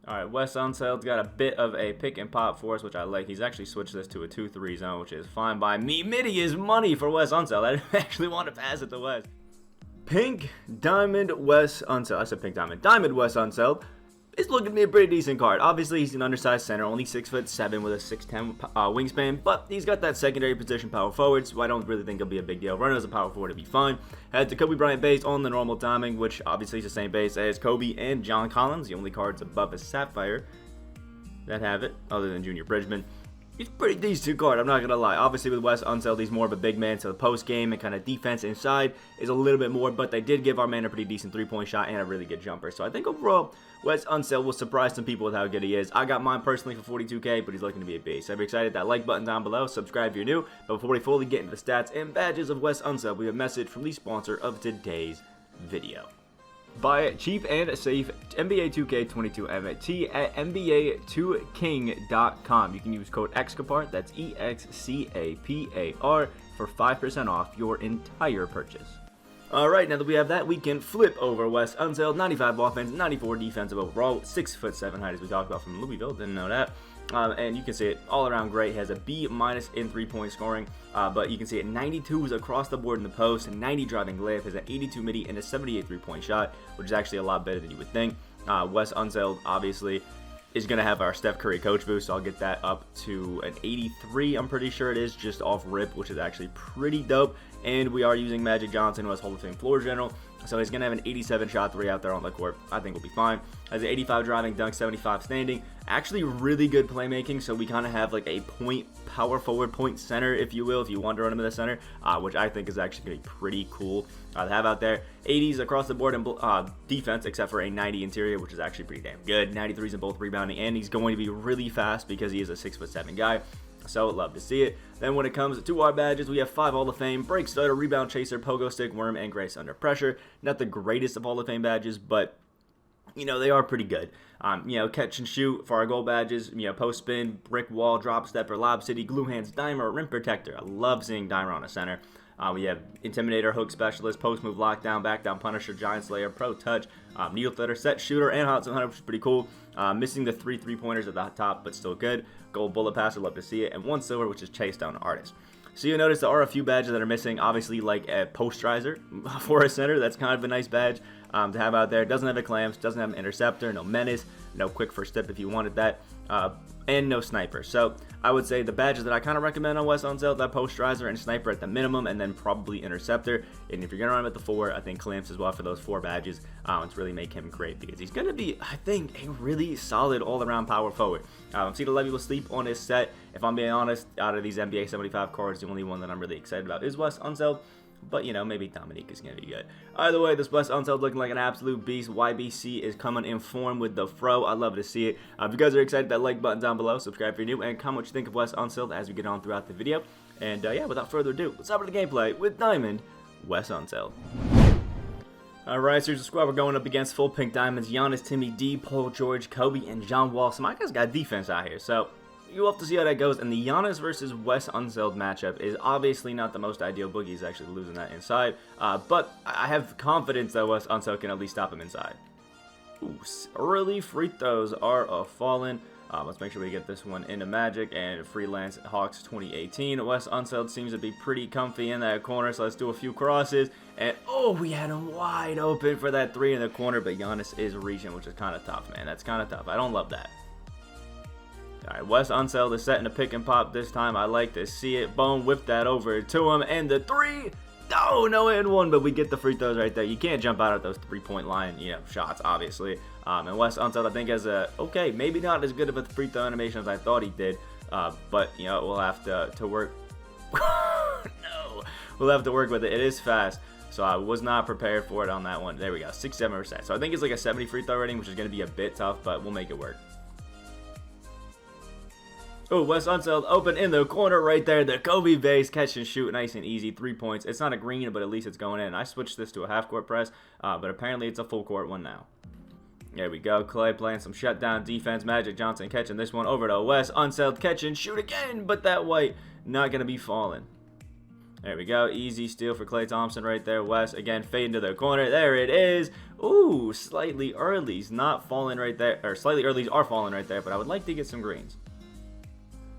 Alright, Wes Unseld's got a bit of a pick and pop for us, which I like. He's actually switched this to a 2-3 zone, which is fine by me. Midi is money for Wes Unseld. I actually want to pass it to Wes. Pink Diamond Wes Unseld. I said Pink Diamond. Diamond Wes Unseld. It's looking to be a pretty decent card. Obviously, he's an undersized center, only 6'7" with a 6'10" wingspan, but he's got that secondary position power forward, so I don't really think it'll be a big deal. Running as a power forward to be fine. Had the Kobe Bryant base on the normal timing, which obviously is the same base as Kobe and John Collins. The only cards above is Sapphire that have it, other than Junior Bridgman. He's a pretty decent card, I'm not going to lie. Obviously, with Wes Unseld, he's more of a big man, so the post game and kind of defense inside is a little bit more, but they did give our man a pretty decent three-point shot and a really good jumper. So I think overall, Wes Unseld will surprise some people with how good he is. I got mine personally for 42K, but he's looking to be a beast. So I'm excited. That like button down below. Subscribe if you're new. But before we fully get into the stats and badges of Wes Unseld, we have a message from the sponsor of today's video. Buy cheap and safe NBA 2K22 MyTeam at NBA2King.com. You can use code Excapar, that's EXCAPAR, for 5% off your entire purchase. Alright, now that we have that, we can flip over Wes Unseld. 95 offense, 94 defensive overall, 6'7" height as we talked about from Louisville, didn't know that. And you can see it all around great. He has a B- in 3-point scoring, but you can see it 92s across the board in the post, 90 driving layup, has an 82 midi and a 78 3-point shot, which is actually a lot better than you would think. Wes Unseld obviously is going to have our Steph Curry coach boost, so I'll get that up to an 83, I'm pretty sure it is, just off rip, which is actually pretty dope. And we are using Magic Johnson, who has Hall of Fame floor general, so he's going to have an 87 shot 3 out there on the court. I think we'll be fine. Has an 85 driving, dunk, 75 standing. Actually really good playmaking, so we kind of have like a point power forward, point center, if you will, if you want to run him in the center, which I think is actually going to be pretty cool to have out there. 80s across the board in defense, except for a 90 interior, which is actually pretty damn good. 93s in both rebounding, and he's going to be really fast because he is a 6'7" guy. So love to see it. Then when it comes to our badges, we have 5 Hall of Fame: Break Stutter, Rebound Chaser, Pogo Stick, Worm, and Grace Under Pressure. Not the greatest of Hall of Fame badges, but you know, they are pretty good. You know, Catch and Shoot for our gold badges, you know, Post Spin, Brick Wall, Drop Stepper, Lob City, Glue Hands, Dimer, Rim Protector. I love seeing Dimer on a center. We have Intimidator, Hook Specialist, Post Move, Lockdown, Backdown Punisher, Giant Slayer, Pro Touch, Needle Threader, Set Shooter, and Hot 700, which is pretty cool. Missing the 3 3-pointers at the top, but still good. Gold Bullet Passer, love to see it. And 1 silver, which is Chase Down Artist. So you'll notice there are a few badges that are missing, obviously like a Posterizer for a center. That's kind of a nice badge to have out there. Doesn't have a Clamps, doesn't have an Interceptor, no Menace, no Quick First Step if you wanted that, and no Sniper. So I would say the badges that I kind of recommend on Wes Unseld, that Posterizer and Sniper at the minimum, and then probably Interceptor. And if you're going to run him at the 4, I think Clamps as well for those 4 badges to really make him great, because he's going to be, I think, a really solid all-around power forward. Cedar Levy will sleep on his set. If I'm being honest, out of these NBA 75 cards, the only one that I'm really excited about is Wes Unseld. But, you know, maybe Dominique is going to be good. Either way, this Wes Unseld looking like an absolute beast. YBC is coming in form with the fro. I love to see it. If you guys are excited, that like button down below. Subscribe if you're new. And comment what you think of Wes Unseld as we get on throughout the video. And, yeah, without further ado, let's hop into the gameplay with Diamond Wes Unseld. Alright, so here's the squad we're going up against. Full pink diamonds. Giannis, Timmy D, Paul George, Kobe, and John Wall. So my guys got defense out here. So you'll have to see how that goes. And the Giannis versus Wes Unseld matchup is obviously not the most ideal. Boogie's actually losing that inside. But I have confidence that Wes Unseld can at least stop him inside. Ooh, early free throws are falling. Let's make sure we get this one into Magic and Freelance Hawks 2018. Wes Unseld seems to be pretty comfy in that corner, so let's do a few crosses. And, oh, we had him wide open for that 3 in the corner, but Giannis is reaching, which is kind of tough, man. That's kind of tough. I don't love that. Alright, Wes Unseld is setting a pick and pop this time. I like to see it. Boom, whip that over to him, and the 3. No and 1, but we get the free throws right there. You can't jump out at those 3-point line, you know, shots, obviously. And Wes Unseld, I think, has a, okay, maybe not as good of a free throw animation as I thought he did, but, you know, we'll have to work. No, we'll have to work with it. It is fast, so I was not prepared for it on that one. There we go, 67%. So I think it's like a 70 free throw rating, which is going to be a bit tough, but we'll make it work. Oh, Wes Unseld open in the corner right there. The Kobe base, catch and shoot, nice and easy. 3 points. It's not a green, but at least it's going in. I switched this to a half-court press, but apparently it's a full-court one now. There we go. Clay playing some shutdown defense. Magic Johnson catching this one over to Wes Unseld. Catch and shoot again, but that white not going to be falling. There we go. Easy steal for Klay Thompson right there. Wes, again, fade into the corner. There it is. Ooh, slightly early's not falling right there. Or slightly early's are falling right there, but I would like to get some greens.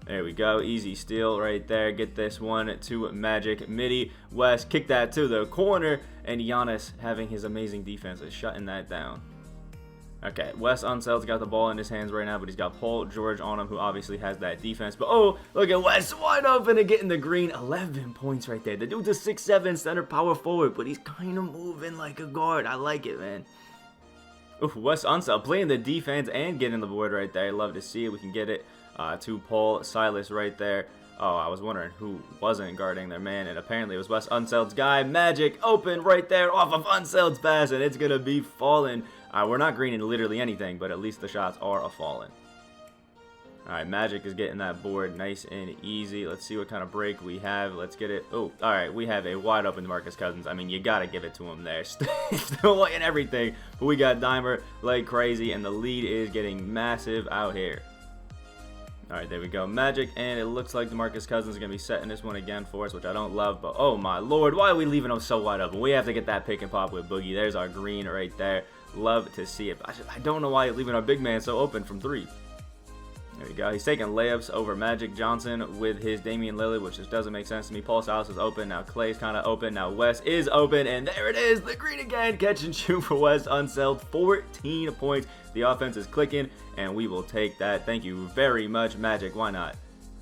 There we go. Easy steal right there. Get this one to Magic. Midi. Wes, kick that to the corner. And Giannis, having his amazing defense, is shutting that down. Okay, Wes Unseld's got the ball in his hands right now, but he's got Paul George on him, who obviously has that defense. But, oh, look at Wes wide open and getting the green. 11 points right there. The dude's a 6'7" center power forward, but he's kind of moving like a guard. I like it, man. Ooh, Wes Unseld playing the defense and getting the board right there. Love to see it. We can get it to Paul Silas right there. Oh, I was wondering who wasn't guarding their man, and apparently it was Wes Unseld's guy. Magic open right there off of Unseld's pass, and it's going to be falling. We're not greening literally anything, but at least the shots are a falling. All right, Magic is getting that board nice and easy. Let's see what kind of break we have. Let's get it. Oh, all right, we have a wide open DeMarcus Cousins. I mean, you got to give it to him there. Still and everything, but we got Dimer like crazy, and the lead is getting massive out here. All right, there we go. Magic, and it looks like DeMarcus Cousins is going to be setting this one again for us, which I don't love, but oh my lord, why are we leaving him so wide open? We have to get that pick and pop with Boogie. There's our green right there. Love to see it. I don't know why he's leaving our big man so open from 3. There we go. He's taking layups over Magic Johnson with his Damian Lillard, which just doesn't make sense to me. Paul Silas is open. Now Clay's kind of open. Now Wes is open, and there it is. The green again. Catch and shoot for Wes Unseld. 14 points. The offense is clicking, and we will take that. Thank you very much, Magic. Why not?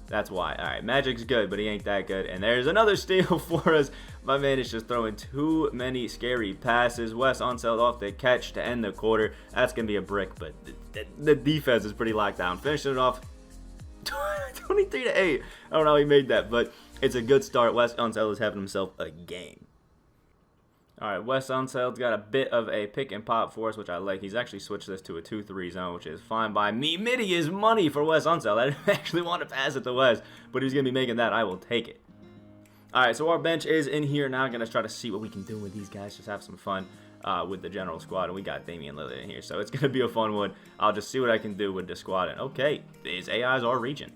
That's why. All right, Magic's good, but he ain't that good. And there's another steal for us. My man is just throwing too many scary passes. Wes Unseld off the catch to end the quarter. That's going to be a brick, but the defense is pretty locked down. Finishing it off 23-8. I don't know how he made that, but it's a good start. Wes Unseld is having himself a game. All right, Wes Unseld's got a bit of a pick and pop for us, which I like. He's actually switched this to a 2-3 zone, which is fine by me. Midi is money for Wes Unseld. I didn't actually want to pass it to Wes, but he's going to be making that. I will take it. All right, so our bench is in here now. Going to try to see what we can do with these guys. Just have some fun with the general squad. And we got Damian Lillard in here, so it's going to be a fun one. I'll just see what I can do with the squad. And okay, these AIs are reaching.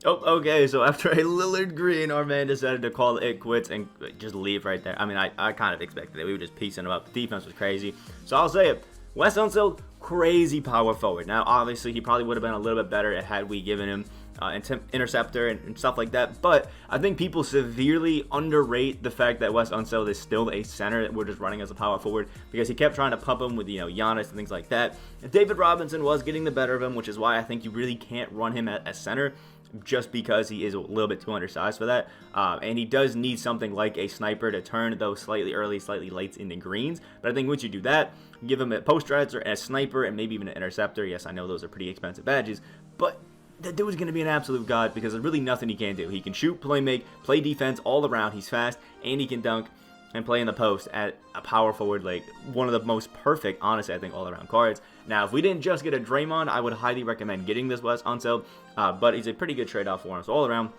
Oh, okay, so after a Lillard green, our man decided to call it quits and just leave right there. I mean, I kind of expected it. We were just piecing him up. The defense was crazy. So I'll say it. Wes Unseld, crazy power forward. Now, obviously, he probably would have been a little bit better had we given him interceptor and stuff like that. But I think people severely underrate the fact that Wes Unseld is still a center that we're just running as a power forward, because he kept trying to pump him with, Giannis and things like that. And David Robinson was getting the better of him, which is why I think you really can't run him at center, just because he is a little bit too undersized for that. And he does need something like a sniper to turn those slightly early, slightly late into greens. But I think once you do that, give him a post strider and a sniper and maybe even an interceptor. Yes, I know those are pretty expensive badges, but that dude is going to be an absolute god, because there's really nothing he can't do. He can shoot, play make, play defense all around. He's fast, and he can dunk and play in the post at a power forward, like one of the most perfect, honestly, I think, all-around cards. Now, if we didn't just get a Draymond, I would highly recommend getting this Wes Unseld, but he's a pretty good trade-off for him. So all around,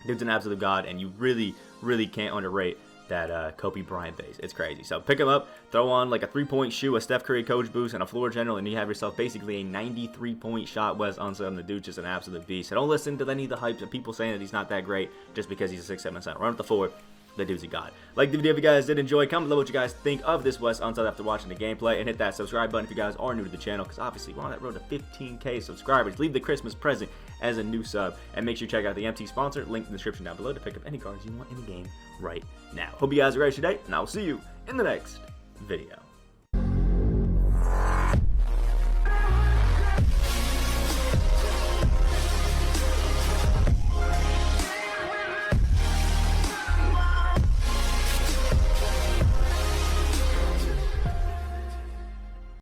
dude's an absolute god, and you really, really can't underrate that Kobe Bryant base. It's crazy. So pick him up, throw on like a 3-point shoe, a Steph Curry coach boost, and a floor general, and you have yourself basically a 93-point shot Wes Unseld, and the dude's just an absolute beast. So don't listen to any of the hype of people saying that he's not that great just because he's a 6'7" center. Run at the 4. The dude's a god. Like the video if you guys did enjoy. Comment below what you guys think of this Wes Unseld after watching the gameplay, and hit that subscribe button if you guys are new to the channel, because obviously we're on that road to 15K subscribers. Leave the Christmas present as a new sub, and make sure you check out the MT sponsor, link in the description down below, to pick up any cards you want in the game right now. Hope you guys are ready today, and I will see you in the next video.